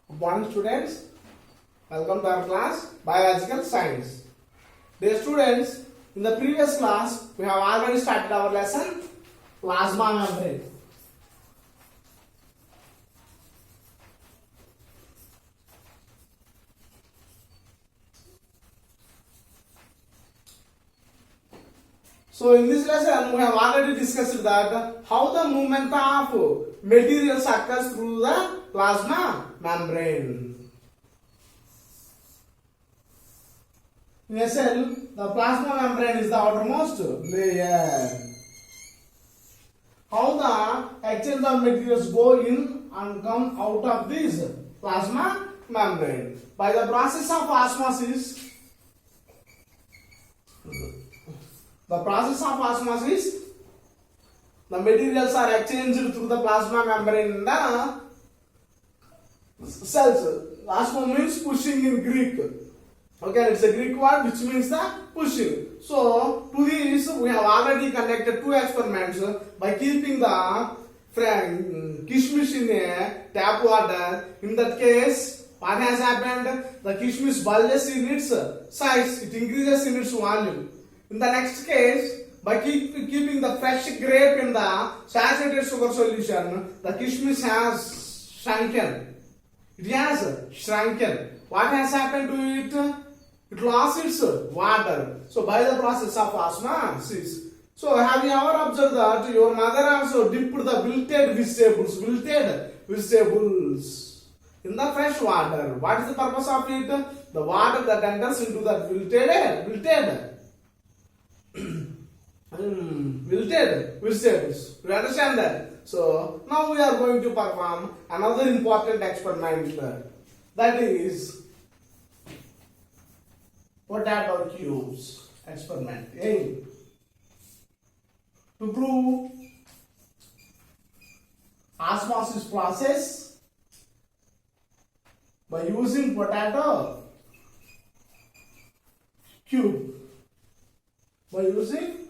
Good morning, students. Welcome to our class Biological Science. Dear students, in the previous class we have already started our lesson plasma membrane. So in this lesson we have already discussed that how the movement of materials occurs through the plasma membrane. In a cell, the plasma membrane is the outermost layer. How the exchange of materials go in and come out of this plasma membrane? By the process of osmosis. The materials are exchanged through the plasma membrane in the cells. Osmo means pushing in Greek. Okay, it's a Greek word which means the pushing. So, to this we have already conducted two experiments by keeping the kishmish in a tap water. In that case, what has happened? The kishmish bulges in its size, it increases in its volume. In the next case, by keeping the fresh grape in the saturated sugar solution, the kishmish has shrunken. It has shrunken. What has happened to it? It lost its water. So by the process of osmosis. So have you ever observed that your mother also dipped the wilted vegetables in the fresh water? What is the purpose of it? The water that enters into that wilted vegetables. You understand that? So now we are going to perform another important experiment. That is potato cubes experiment. Aim to prove osmosis process by using potato cube. By using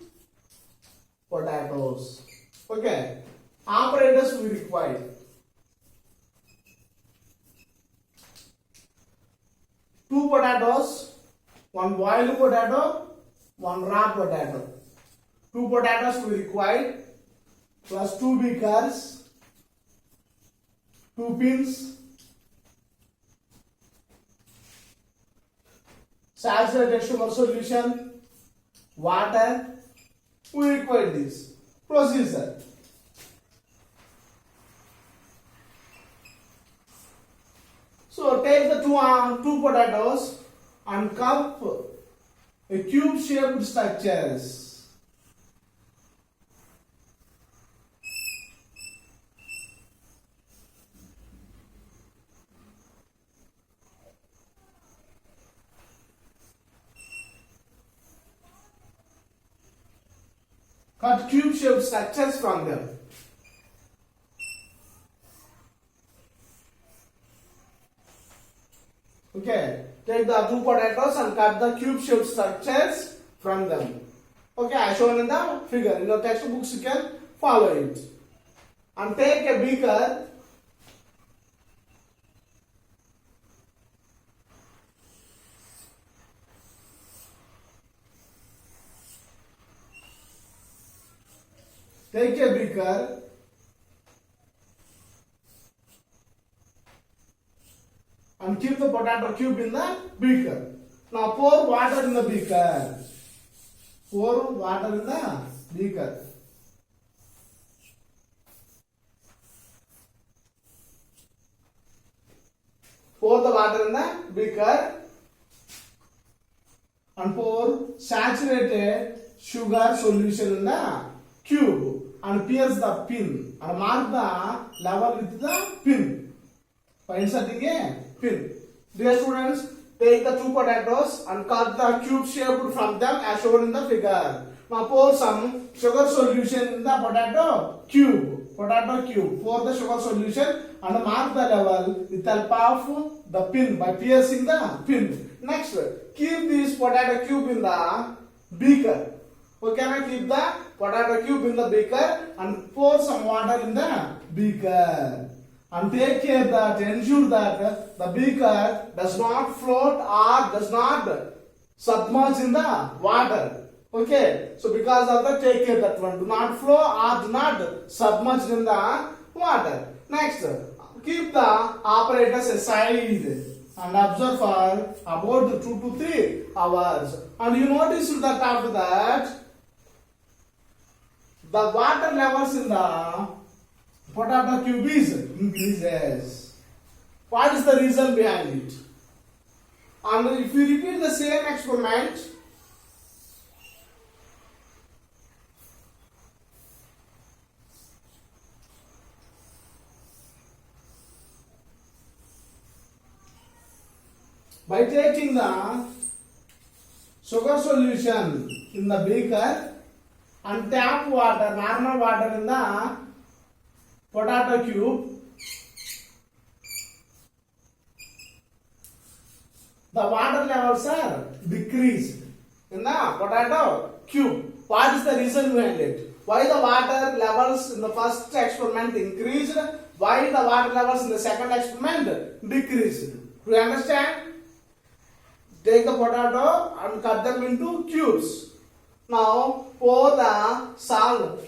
potatoes. Okay. Apparatus we require. Two potatoes, one boiled potato, one raw potato. Two potatoes we require, plus two beakers, two pins, saturated sugar solution, water. We require this. Procedure. So take the two potatoes and cup a cube shaped structures. Cut cube shaped structures from them. Okay, take the two potatoes and cut the cube shaped structures from them. Okay, as shown in the figure. In your textbooks you can follow it. And take a beaker. Take a beaker and keep the potato cube in the beaker. Now pour water in the beaker. Pour water in the beaker. Pour the water in the beaker and pour saturated sugar solution in the cube. And pierce the pin and mark the level with the pin by inserting a pin. Dear students, take the two potatoes and cut the cube shaped from them as shown in the figure. Now pour some sugar solution in the potato cube. Pour the sugar solution and mark the level with the help of the pin by piercing the pin. Next, keep this potato cube in the beaker. Okay, now keep the potato cube in the beaker and pour some water in the beaker. and take care that, ensure that the beaker does not float or does not submerge in the water. Okay, so because of that, take care that one do not flow or do not submerge in the water. Next, keep the apparatus aside and observe for about 2 to 3 hours. And you notice that after that, the water levels in the potato cube is increases. What is the reason behind it? And if you repeat the same experiment, by taking the sugar solution in the beaker and tap water, normal water in the potato cube, the water levels are decreased in the potato cube. What is the reason behind it? Why the water levels in the first experiment increased? Why the water levels in the second experiment decreased? Do you understand? Take the potato and cut them into cubes. Now pour the salt,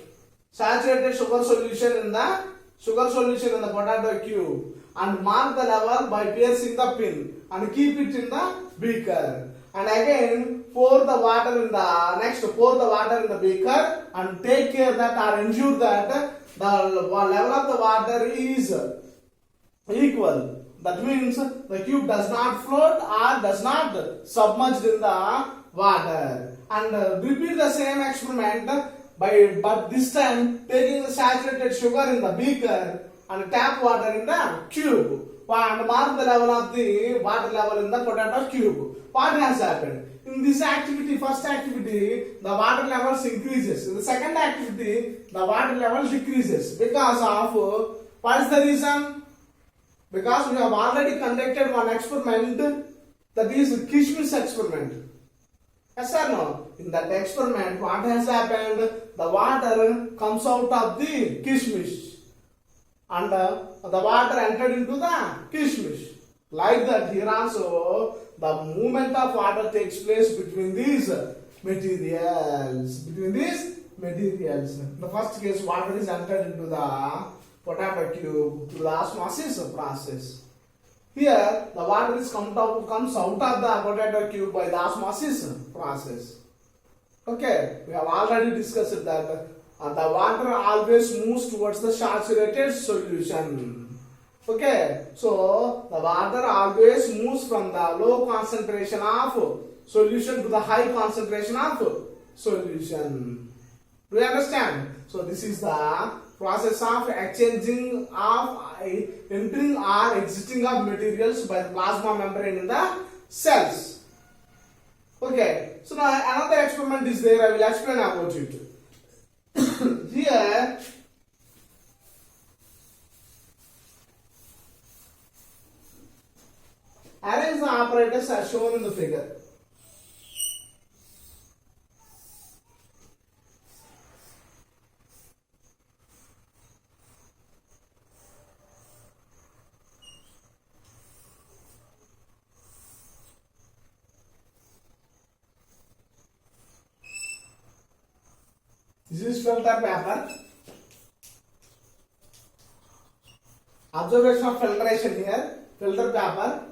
saturated sugar solution in the potato cube and mark the level by piercing the pin and keep it in the beaker. And again pour the water in the beaker and take care that or ensure that the level of the water is equal. That means the cube does not float or does not submerge in the water. And repeat the same experiment but this time taking the saturated sugar in the beaker and tap water in the cube and mark the level of the water level in the potato cube. What has happened? In this activity, first activity, the water levels increases. In the second activity, the water level decreases. Because of, what is the reason? Because we have already conducted one experiment, that is Kishmish experiment. Yes or no? In that experiment, what has happened? The water comes out of the Kishmish and the water entered into the Kishmish. Like that, here also, the movement of water takes place between these materials. In the first case, water is entered into the potato cube through the osmosis process. Here, the water comes out of the potato cube by the osmosis process. Okay, we have already discussed that the water always moves towards the saturated solution. Okay, so the water always moves from the low concentration of solution to the high concentration of solution. Do you understand? So this is the process of exchanging of entering or exiting of materials by the plasma membrane in the cells. Okay, so now another experiment is there. I will explain about it. Here, arrange the apparatus as shown in the figure. This is filter paper. Observation of filtration here. Filter paper,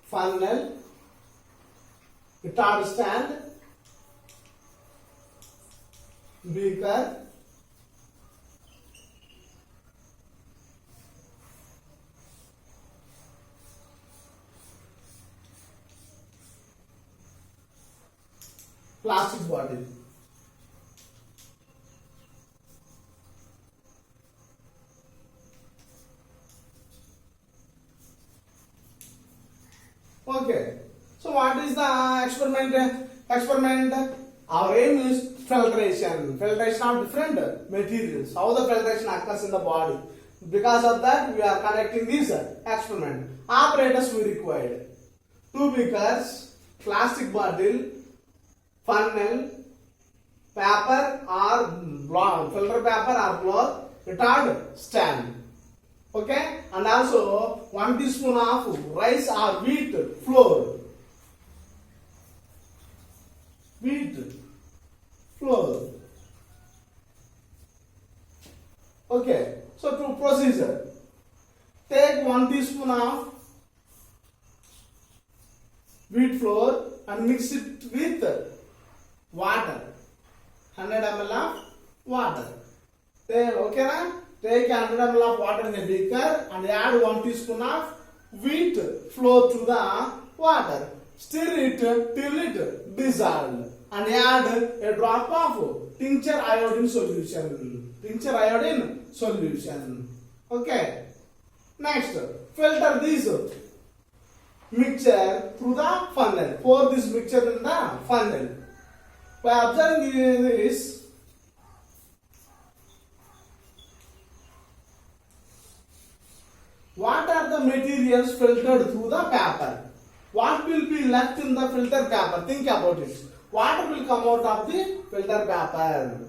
funnel, retard stand, beaker, plastic bottle. Okay, so what is the experiment? Our aim is filtration of different materials. How the filtration occurs in the body. Because of that, we are conducting this experiment. Apparatus we required: 2 beakers, plastic bottle, funnel, paper or block, filter paper or block, retard stand. Okay, and also 1 teaspoon of rice or wheat flour. Wheat flour. Okay, so to procedure, take 1 teaspoon of wheat flour and mix it with water. 100 ml of water. Then, okay, na? Take 100 ml of water in a beaker and add 1 teaspoon of wheat flour to the water. Stir it till it dissolves and add a drop of tincture iodine solution. Tincture iodine solution. Okay. Next, filter this mixture through the funnel. Pour this mixture in the funnel. By observing this, what are the materials filtered through the paper? What will be left in the filter paper? Think about it. What will come out of the filter paper?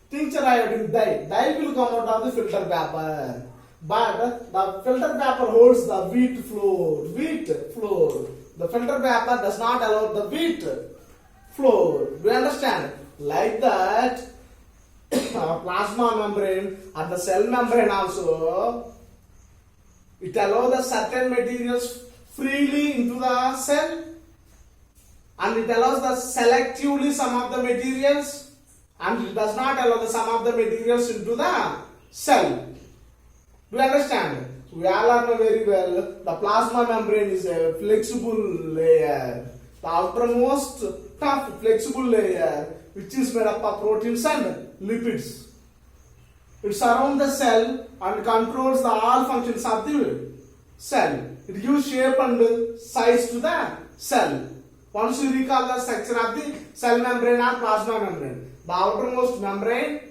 Tincture iodine dye. Dye will come out of the filter paper. But the filter paper holds the wheat flour. Wheat flour. The filter paper does not allow the wheat flour. Do you understand? Like that, plasma membrane and the cell membrane also, it allows the certain materials freely into the cell, and it allows the selectively some of the materials, and it does not allow the some of the materials into the cell. Do you understand? We all know very well the plasma membrane is a flexible layer, the outermost tough flexible layer which is made up of proteins and lipids. It surrounds the cell and controls the all functions of the cell. It gives shape and size to the cell. Once you recall the structure of the cell membrane or plasma membrane, the outermost membrane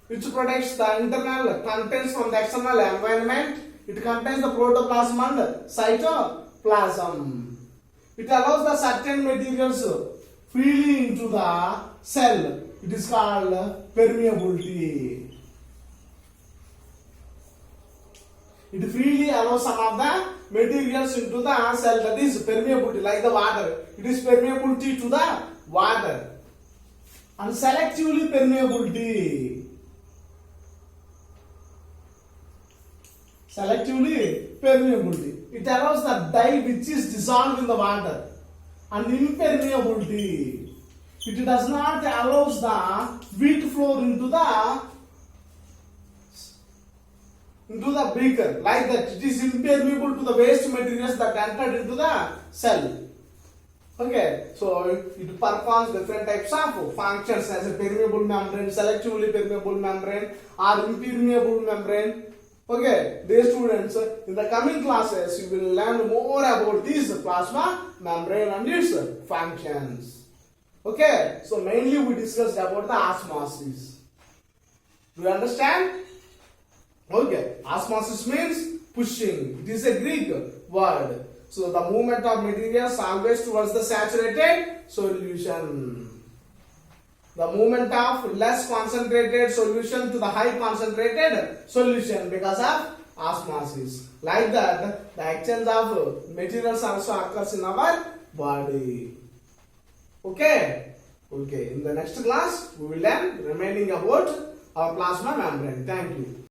which protects the internal contents from the external environment, it contains the protoplasm and cytoplasm. It allows the certain materials freely into the cell. It is called permeability. It freely allows some of the materials into the cell, that is permeability, like the water. It is permeability to the water. And selectively permeability. Selectively permeability. It allows the dye which is dissolved in the water. And impermeability. It does not allow the wheat flour into the beaker. Like that, it is impermeable to the waste materials that entered into the cell. Okay, so it performs different types of functions as a permeable membrane, selectively permeable membrane, or impermeable membrane. Okay, dear students, in the coming classes you will learn more about this plasma membrane and its functions. Okay, so mainly we discussed about the osmosis. Do you understand? Okay, osmosis means pushing. It is a Greek word. So the movement of materials always towards the saturated solution. The movement of less concentrated solution to the high concentrated solution because of osmosis. Like that, the exchange of materials also occurs in our body. Okay? Okay. In the next class, we will learn remaining about our plasma membrane. Thank you.